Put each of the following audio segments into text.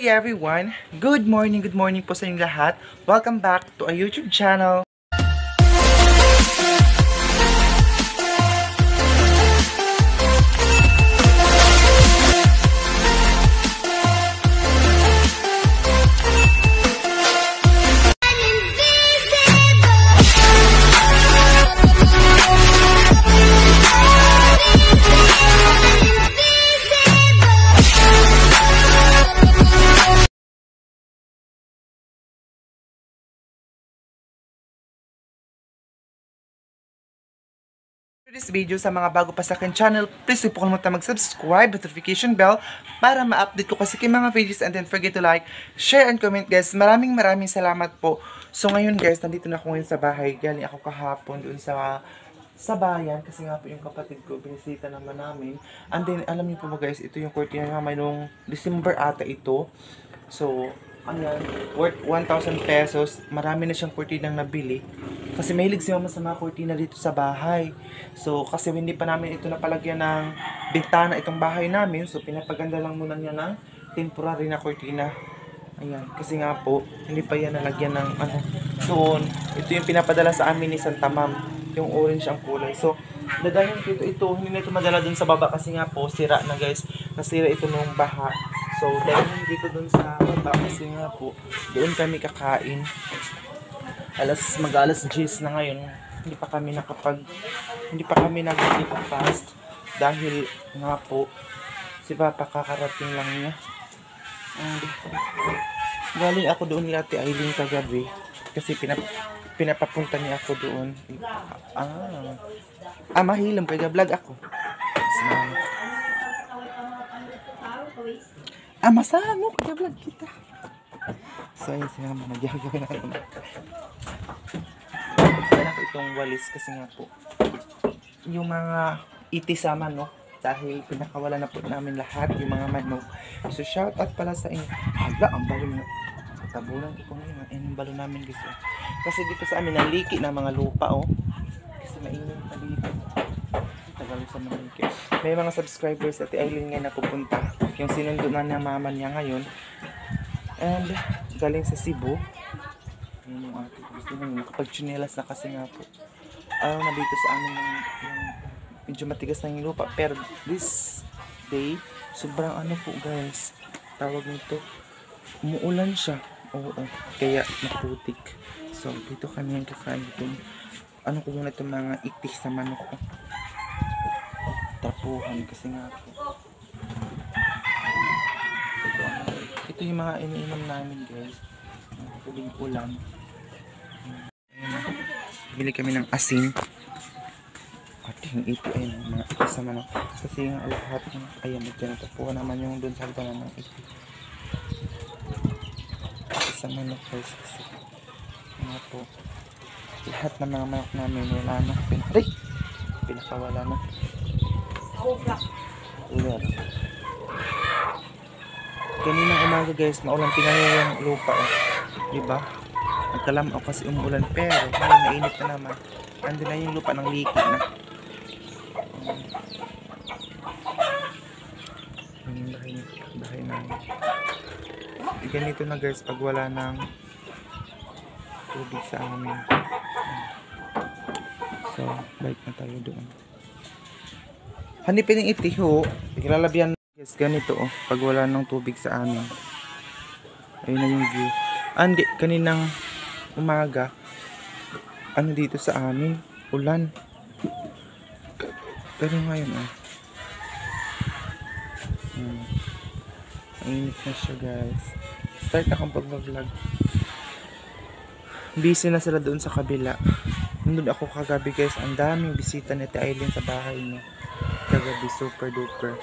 Hey everyone! Good morning po sa inyong lahat. Welcome back to our YouTube channel. This video sa mga bago pa sa akin channel, please huwag po kalimutan mag-subscribe, notification bell para ma-update ko kasi kay mga videos, and then forget to like, share, and comment guys. Maraming salamat po. So ngayon guys, nandito na ako ngayon sa bahay. Galing ako kahapon doon sa bayan kasi nga po yung kapatid ko, binisita naman namin. And then alam niyo po ba guys, ito yung kurtina namin nung December ata ito. So ayan, worth 1,000 pesos. Marami na siyang kurtinang nabili. Kasi mahilig si mama sa mga kurtina dito sa bahay. So, kasi hindi pa namin ito napalagyan ng bintana itong bahay namin. So, pinapaganda lang muna niya ng temporary na kurtina. Ayan, kasi nga po, hindi pa yan nalagyan ng ano. So, ito yung pinapadala sa amin ni Santa Ma'am. Yung orange ang kulay. So, dadayan ko ito. Hindi na ito madala dun sa baba kasi nga po, sira na guys. Nasira ito nung baha. So, dahil dito dun sa baba kasi nga po, doon kami kakain. Mag-alas 10 na ngayon. Hindi pa kami nag-fast dahil nga po si Papa kakarating lang niya. Galing ako doon ni Ate Aileen kagabi kasi pinapapunta niya ako doon. Mahilam kaya vlog ako. Masano kaya vlog kita. So ayun, sinama nagyagawin na naman. Kailangan ko itong walis kasi nga po yung mga itis sa manok, dahil pinakawala na po namin lahat yung mga manok. So shout out pala sa inyo. Ang balon na tabunan ko ngayon. Yung balon namin guys. Kasi dito sa amin naliki na mga lupa kasi mainit na dito. Tagal sa maliki. May mga subscribers at Aileen ngayon na pupunta. Yung sinundo na ng mama niya ngayon. And galing sa Cebu. Ayun yung ate. Gusto nyo nakapag-chinelas na kasi nga po. Ayaw na dito sa amin yung medyo matigas na yung lupa. Pero this day, sobrang ano po guys. Tawag nito. Umuulan siya. Oo. Kaya naputik. So dito kami yung kakain itong ano ko muna itong mga itis sa manok ko. Tapuhan kasi nga po. Ito yung mga iniinom namin guys. Tubig ulam. Bili kami ng asin. At yung ito ay mga ito sa manok. Kasi yung lahat ng ayan, nagtanatapuan naman yung dun sa hagdanan ng ito. Ito sa manok guys. Kasi nga po, lahat ng mga manok namin wala na. Pinakawala na. Ulan. Kaninang umaga guys, maulan tingnan yung lupa diba? Nagkalamaw kasi umuulan, pero ngayon mainit na naman. Andun na yung lupa ng liki na. Bahay namin. Ganito na guys pag wala ng tubig sa amin. So, balik na tayo doon. Hanipin yung itiho. Ilalabyan guys, ganito pag wala ng tubig sa amin. Ayun na yung view. Andi, kaninang umaga, ano dito sa amin, ulan. Pero ngayon mainit na siya guys. Start akong pag-vlog. Busy na sila doon sa kabila. Nandun ako kagabi guys, ang daming bisita ni Ate Aileen sa bahay niya. Kagabi, super duper.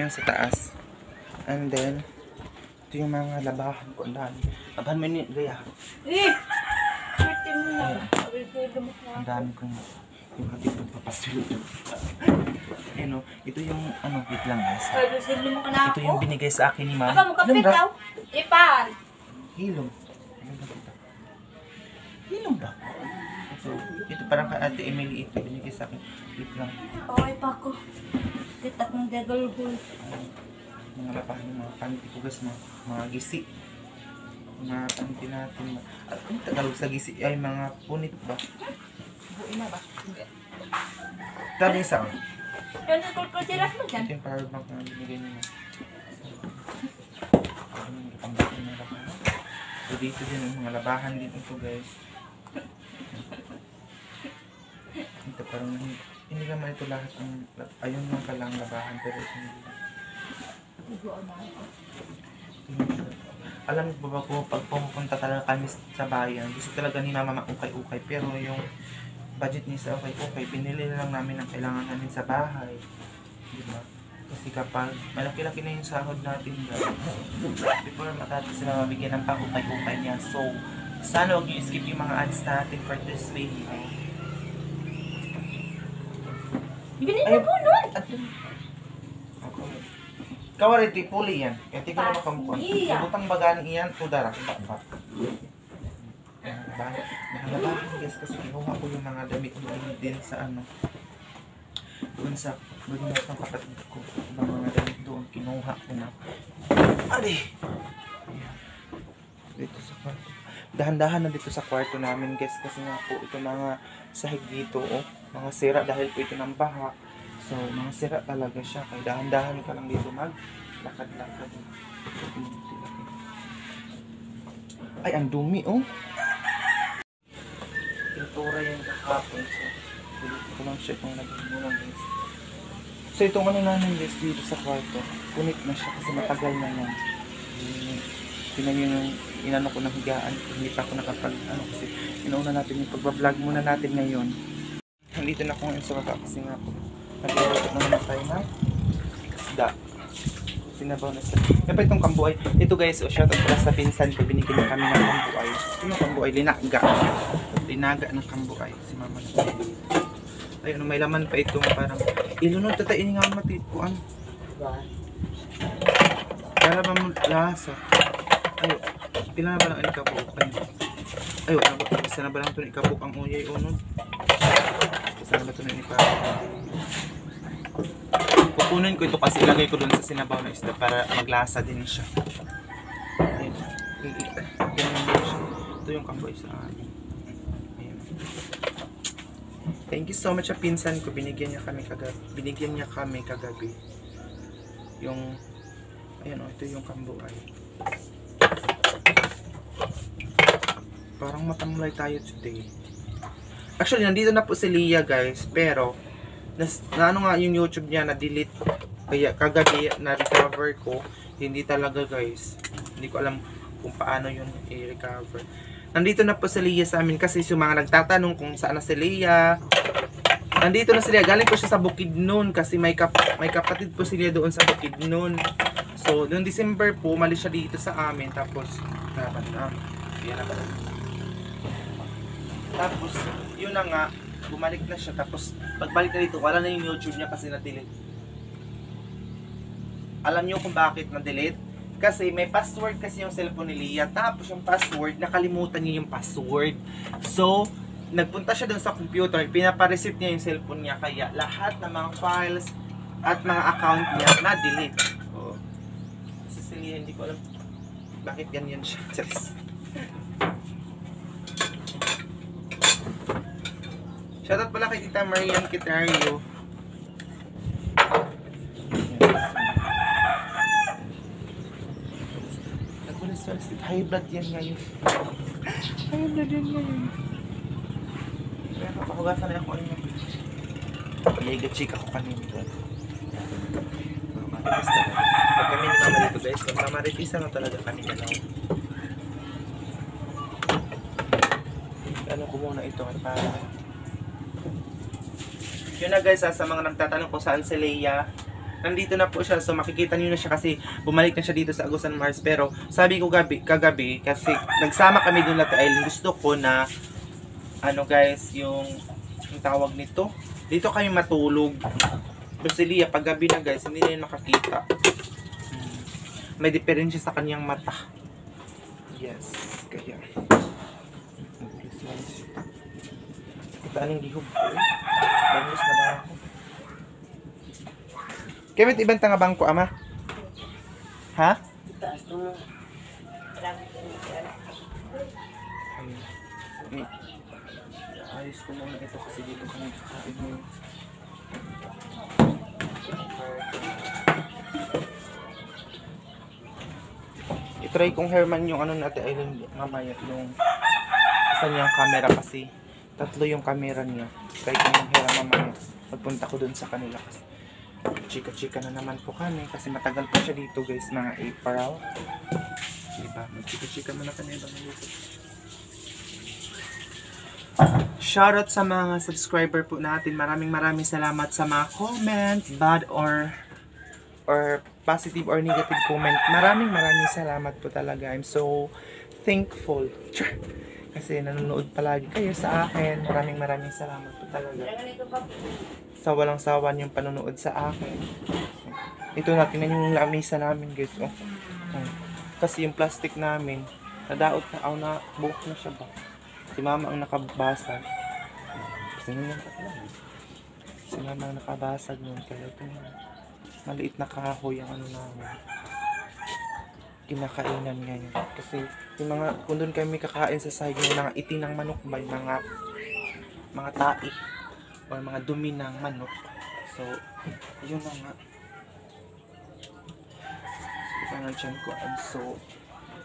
yan sa taas. And then, ito yung mga labahan ko. Ang dami. Labahan mo yun, Gaya. Swerte mo na. Ang dami kong yung ating pagpapasilot. Ano, ito yung, wait lang guys. Ito yung binigay sa akin ni Ma'am. Aba mo kapit daw? Ipan. Hilong. Hilong ba? Ito parang kay Ate Emily ito. Binigay sa akin. Wait lang. Okay pa ako. Titak ng gagawin. Mga lapahan, mga panty ko guys, mga gisi. Mga panty natin. At ang Tagalog sa gisi ay mga punit ba? Buin na ba? Tabi isa. Yan ang kulkultiras mo dyan. Ito yung power bank na binigay niyo. So dito din yung mga labahan din ito guys. Ito parang hindi naman ito lahat ang ayun lang palang labahan pero ito hindi. Alam mo ba ko pag pumunta talaga kami sa bayan gusto talaga ni Mama maukay-ukay pero yung budget niya sa ukay-ukay pinili lang namin ang kailangan namin sa bahay, diba? Kasi kapag malaki-laki na yung sahod natin guys before matapos sila mabigyan ng pang-ukay-ukay niya, so sana huwag niyo skip yung mga ads natin for this video. Ganun na po nun. Kawariti, puli yan. Kaya tignan mo kampon. Ibutang bagaan iyan, tudara. Nakalabahan guys kasi kinuha ko yung mga damit din sa doon sa budinas ng kapatid ko. Yung mga damit doon, kinuha ko na. Ali! Dito sa kwarto. Dahan-dahan na dito sa kwarto namin guys kasi nga po ito mga sahig dito mga sira dahil po ito ng baha. So, mga sira talaga siya. Kaya dahan-dahan ka lang dito maglakad-lakad. Ay, ang dumi, Pintura yung kahapon. So, dito ko lang siya itong nagmulang, guys. So, itong namin, guys, dito sa kwarto. Punit na siya kasi matagal na yan. Tinan yung inano ko ng higaan. Hindi pa ako kasi inauna natin yung pagbablog muna natin ngayon. Nandito na ako ngayon sa baba kasi nga po. Nagluluto na naman tayo na isda. Sinabaw na sa... Kaya pa itong kambuay. Ito guys, shoutout pala sa pinsan ko. Binigyan niya kami ng kambuay. Ito yung kambuay, linaga. Linaga ng kambuay. Si mama na. Ayun, may laman pa itong parang... Ilunod tayo ini nga matikuan. Para ba mo lasa? Ayun, pila na ba lang ang ikabuk? Ayun, isa na ba lang ito na ikabuk ang uyay unod? Isa na ba ito na ikabuk? Pupunin ko ito kasi ilagay ko dun sa sinabaw na isda para maglasa din siya. Ayun. Ito yung kamboy sa amin. Ayun. Thank you so much sa pinsan ko. Binigyan niya kami kagabi. Yung ayun ito yung kamboy. Parang matamlay tayo today. Actually, nandito na po si Leah guys, pero na ano nga yung YouTube niya na-delete. Kaya kagabi na-recover ko. Hindi talaga guys. Hindi ko alam kung paano yun i-recover. Nandito na po si Leah sa amin kasi yung mga nagtatanong kung saan na si Leah. Nandito na si Leah. Galing po siya sa Bukidnon kasi may kapatid po si Leah doon sa Bukidnon. So, noong December po, umalis siya dito sa amin. Tapos, tapos, yun na nga, bumalik na siya. Tapos, pagbalik na dito, wala na yung YouTube niya kasi na-delete. Alam niyo kung bakit na-delete? Kasi may password kasi yung cellphone ni Leah. Tapos yung password, nakalimutan niya yung password. So, nagpunta siya dun sa computer, pinapareceive niya yung cellphone niya. Kaya lahat ng mga files at mga account niya na-delete. So, kasi si Leah, hindi ko alam bakit ganyan siya. Shoutout pala kay Tita Marian Kitario. Nagpulis-pulis. High blood yan ngayon. High blood yan ngayon. Kaya papahugasan na ako ano yung iiga-check ako kanina. Mamaritis talaga. Pag kami ni Mama dito guys, mamaritis na talaga kami ganaw. Ano ko muna ito para yun na guys, sa mga nagtatanong kung saan si Leah. nandito na po siya. So makikita niyo na siya kasi bumalik na siya dito sa Agusan Mars. Pero sabi ko kagabi kasi nagsama kami doon na Island. Gusto ko na ano guys, yung tawag nito. Dito kami matulog. Pero si Lia, pag gabi na guys, hindi na yun nakakita. May diferensya sa kanyang mata. Yes, kaya. Kita anong gihog ko eh. Bangos na ba ako? Kaya may ibang tanga bangko, ama? Ha? Ayos ko muna ito kasi dito kami kakain mo. I-try kong Herman yung ano natin ay mamaya yung isa niyang camera kasi tatlo yung camera niya. Try kong yung Herman mamaya. Pagpunta ko dun sa kanila kasi chika-chika na naman po kami kasi matagal po siya dito guys, mga April. Diba? Magchika-chika muna kami ibang dito. Shoutout sa mga subscriber po natin. Maraming salamat sa mga comment, bad or positive or negative comment. Maraming salamat po talaga. I'm so thankful. Kasi nanonood palagi kayo sa akin. Maraming salamat po talaga. Sa walang sawan yung panonood sa akin. Ito natin na yung lamisa namin guys. Oh. Kasi yung plastic namin, nadaot na, na buhok na siya ba? Si mama ang nakabasag. Si mama ang nakabasag nun. Kaya ito maliit na kahoy ang ano namin. Kinakainan ngayon. Kasi yung mga, kung doon kami kakain sa side yung mga itinang manok ba, yung mga tae o mga dumi ng manok. So, yun na nga. So, ito tiyan ko. And so,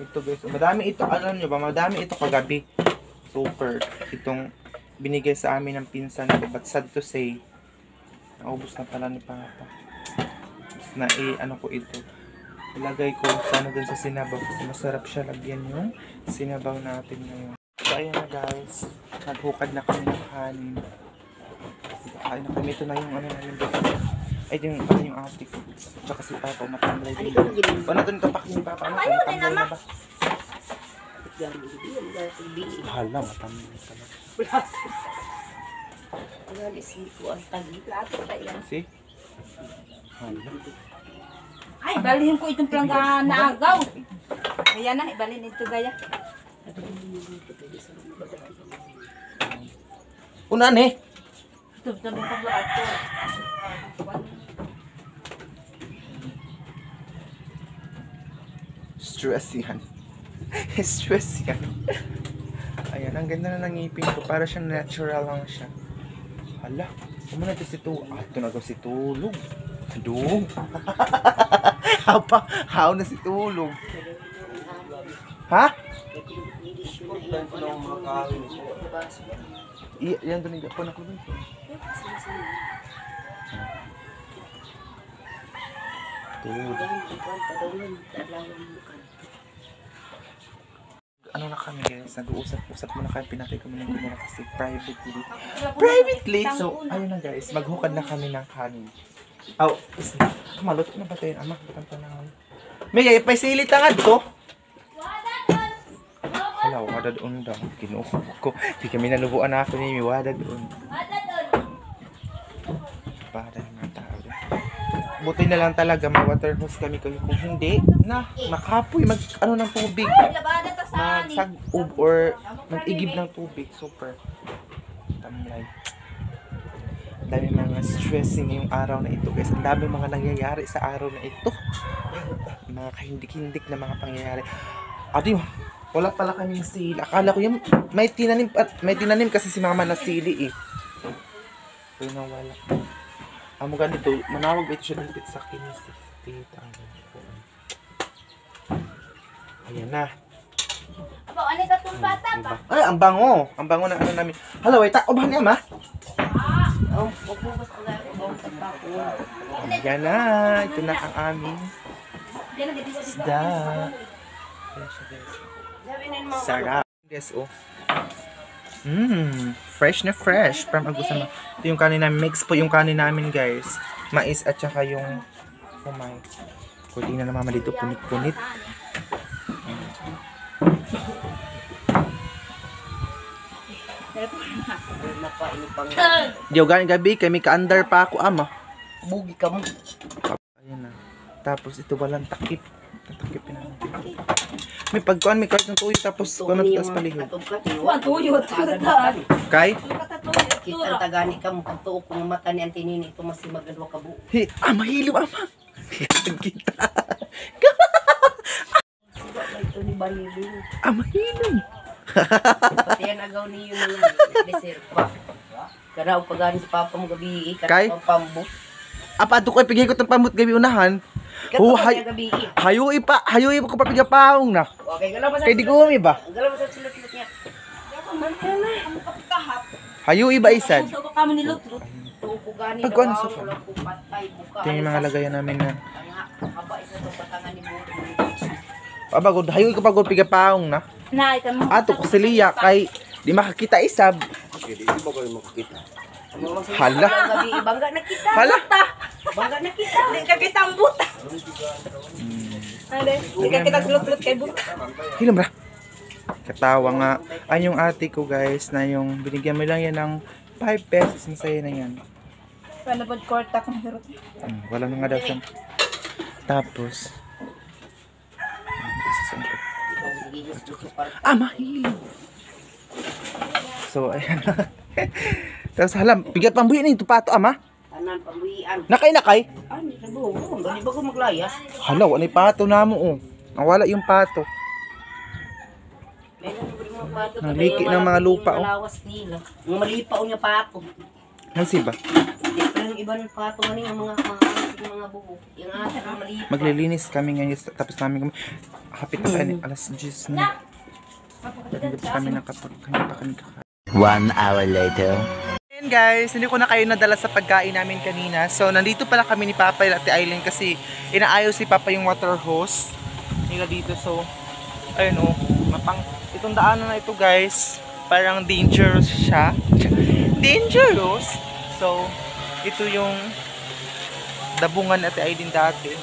ito guys, madami ito, alam nyo ba, madami ito kagabi. Super. Itong binigay sa amin ng pinsan ko, but sad to say, naubos na pala ni Papa. Na ano ko ito, ilagay ko sana dun sa sinabaw kasi masarap siya lagyan yung sinabaw natin ngayon. So ayan na guys, naghukad na kami ng kanin kasi kakain na kami. Ito na yung ano namin dito, ay yung ano yung ate ko tsaka si Papa matamlay din. Ano dun kapak ni Papa, ano matamlay na ba? Hala, matamlay pala. See? Hala. Ay, balhin ko itong plangga na agaw. Kaya na, ibalhin ito gaya. Una ne? Ito ng paglato. Stress yan. Stress yan. Ayan, ang ganda na ng ngipin ko. Para siyang natural lang siya. Hala, kumana ito si Tulog. Ah, ito na ito si Tulog. Dug. How na si Tulog? Ha? Yan doon yung Japon ako doon. Tulog. Ano na kami guys, nag-uusap muna kami, pinatay kami ng gano'n kasi privately. So, ayun na guys, maghukad na kami ng kanin. Oh, malot na ba tayo? Ama, batang panahon. May sili tangad ko. Hala, wada doon daw. Kinuha ko. Di kami nalubuan na ako ni wada doon. Wada yung mga tao. Buti na lang talaga, ma-water hose kami. Kung hindi, makapoy, ano ng tubig. Magsag-ub or mag-igib ng tubig. Super. Tamlay. Ang dami mga stressing ngayong araw na ito guys. Ang dami mga nangyayari sa araw na ito. Mga kahindik-hindik na mga pangyayari. Adi, wala pala kaming sili. Akala ko yung may tinanim kasi si mama na sili eh. Pero nawala. Amo ganito, manawag ba ito siya ng pizza kinis. Ayan na. Aba, ano ka itong bata ba? Ay, ang bango. Ang bango ng ano namin. Hala, wait. Obahan niya, ma? Ayan na. Ito na ang aming isda. Sarap. Guys, oh. Fresh na fresh. From Agusan. Ito yung kanin namin. Mix po yung kanin namin, guys. Mais at saka yung po may kurtina na mama dito, punit-punit. Diyo ganing gabi kami ka-under pa ako ama. Bugi ka mo. Ayan na. Tapos ito walang takip. Takipin na. May pagkuan, may kahit ng tuyo tapos kuan tas palihog. Wa tuyo ta. Kay? Kita ang tagani ka mo pagtuo kung mata ni Antinini ito mas magadwa ka bu. Hey, mahilo ama. Kita. Ito ni Barili. Mahilo. Pati yan agaw niyo mga desert pa. Karaw pagani sa papa mo gabi Kay? pambut. Apa ato ko ipigay ko tang pamut gabi unahan. Kato hay- gabi. Hayo ko papiga paong na. Okay, galaw ba sa Kay di gumi ba? Galaw ba sa silot-silot niya? Hayo iba isad. So ka mo ni Lutlut. Tuko gani Pagkuan daw sa ako lang kung patay buka. Ito yung mga lagayan namin na. Haba isa sa batangan ni Budo. Pabagod, hayo ko pagod piga paong na. Na ito mo. Ato ko siliya kay di makakita isab. Hala. Gabi bangga na kita. Hala. Bangga na kita. Di ka kitang buta. Di ka kitang Lutlut kay buta. Hilom ra. Katawa nga. Ay yung ate ko guys na yung binigyan mo lang yan ng 5 pesos. Masaya na yan. Paano ba korta kung hirot? Wala na nga daw siya. Tapos. Mahilo. So, ayan. Tapos halam, bigat pambuhi na ito pato ama. Tanan pambuhian. Nakay. Ano sa buong? Dali ba ko maglayas? Hala, wala yung pato na mo oh. Nawala yung pato. Meron ba yung mga pato? Ang liki ng mga lupa, oh. Malawas nila. Mga malipaw niya pato. Nasi ba? Pero yung iba ng pato nga niya, mga buhok. Yung atin ang malipaw. Maglilinis kami ngayon. Tapos namin kami. Hapit na kami. Alas 10 na. Hindi pa kami kami kakain. 1 hour later. Ayan guys, hindi ko na kayo nadala sa pagkain namin kanina. So, nandito pala kami ni Papa at Ate Aileen kasi inaayos si Papa yung water hose nila dito. So, ayun oh, itong daanan na ito guys, parang dangerous siya. Dangerous! So, ito yung dabungan ni Ate Aileen dati.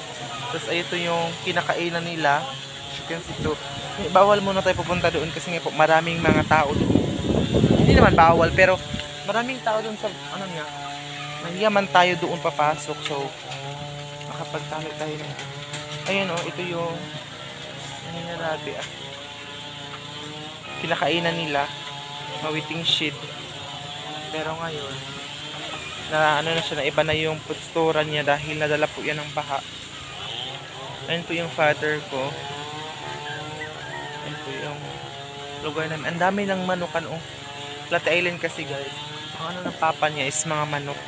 Tapos, ito yung kinakainan nila. As you can see, so, bawal muna tayo pupunta doon kasi nga po maraming mga tao doon. Hindi naman bawal pero maraming tao doon sa ano nga. Mahiyaman tayo doon papasok so makapagtalo tayo na. Ayun oh, ito yung ano na nabi kinakainan nila. Mawiting shed. Pero ngayon na ano na siya na iba na yung postura niya dahil nadala po yan ng baha. Ayun po yung father ko. Ayun po yung lugar namin. Ang dami ng manukan oh. Ate Aileen kasi guys, ang ano ng papa niya is mga manok.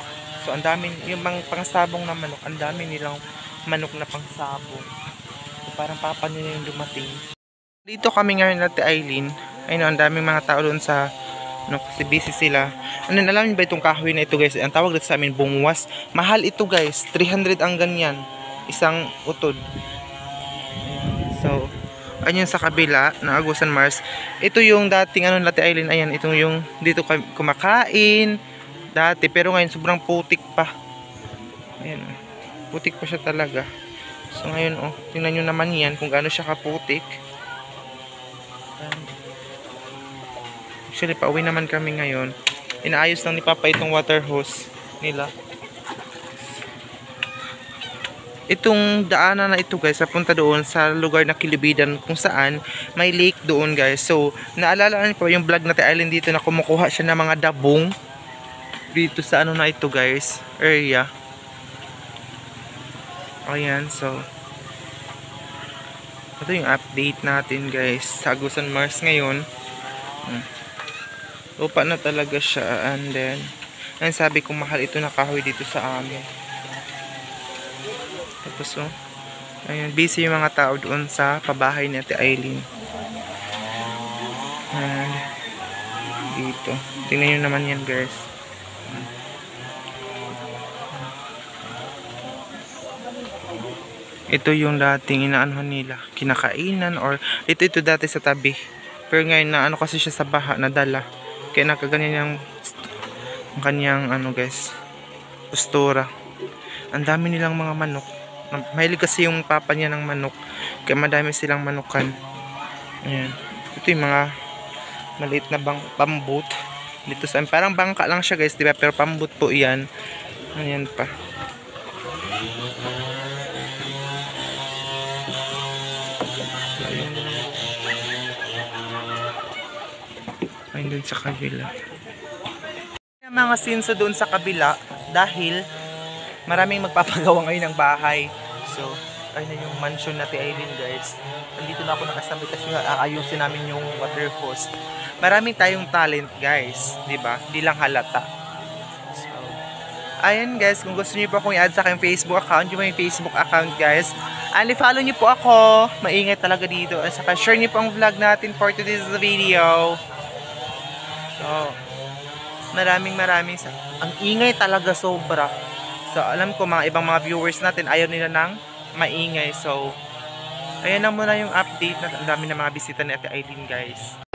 So ang dami, yung pangsabong na manok, ang dami nilang manok na pangsabong. So parang papa niya yung dumating. Dito kami ngayon Ate Aileen. Ayun, ang daming mga tao doon sa ano, kasi busy sila. Ano, alam niyo ba itong kahoy na ito guys? Ang tawag dito sa amin, bungwas. Mahal ito guys, 300 ang ganyan. Isang utod. Ayan. So, ayun sa kabila na Agusan Mars. Ito yung dating ano Ate Aileen. Ayan, itong yung dito kumakain dati. Pero ngayon sobrang putik pa. Ayan, putik pa siya talaga. So ngayon oh, tingnan nyo naman yan kung gaano siya kaputik. Actually, pauwi naman kami ngayon. Inaayos lang ni Papa itong water hose nila. Itong daanan na ito guys, papunta doon sa lugar na Kilibidan kung saan may lake doon guys. So, naalala niyo pa yung vlog natin Aileen dito na kumukuha siya ng mga dabong dito sa ano na ito guys, area. Ayan, so ito yung update natin guys sa Agusan Mars ngayon. Lupa na talaga siya and then ang sabi ko mahal ito na kahoy dito sa amin. Tapos oh, ayun, busy yung mga tao doon sa pabahay ni Ate Aileen. And dito, tingnan nyo naman yan guys. Ito yung dating inaanohan nila, kinakainan or ito dati sa tabi. Pero ngayon na ano kasi siya sa baha, nadala. Kaya nakaganyan yung kanyang ano guys, postura. Ang dami nilang mga manok. Mahilig kasi yung papa niya ng manok. Kaya madami silang manukan. Ayan. Ito yung mga maliit na pambut. Dito sa parang bangka lang siya guys, di ba? Pero pambut po yan. Ayan pa. Ayun dun sa kabila. Yung mga sinso doon sa kabila dahil maraming magpapagawa ngayon ng bahay. So, ayun na yung mansion natin Aileen guys. Nandito na ako nakasabit kasi aayusin namin yung water hose. Maraming tayong talent guys, di ba? Di lang halata. So, ayan guys, kung gusto niyo po akong i-add sa aking Facebook account, yung may Facebook account guys. And follow niyo po ako. Maingay talaga dito. At saka share niyo po ang vlog natin for today's video. So, maraming ang ingay talaga sobra. So, alam ko mga ibang mga viewers natin ayaw nila ng maingay. So, ayan na muna yung update na ang dami ng mga bisita ni Ate Aileen guys.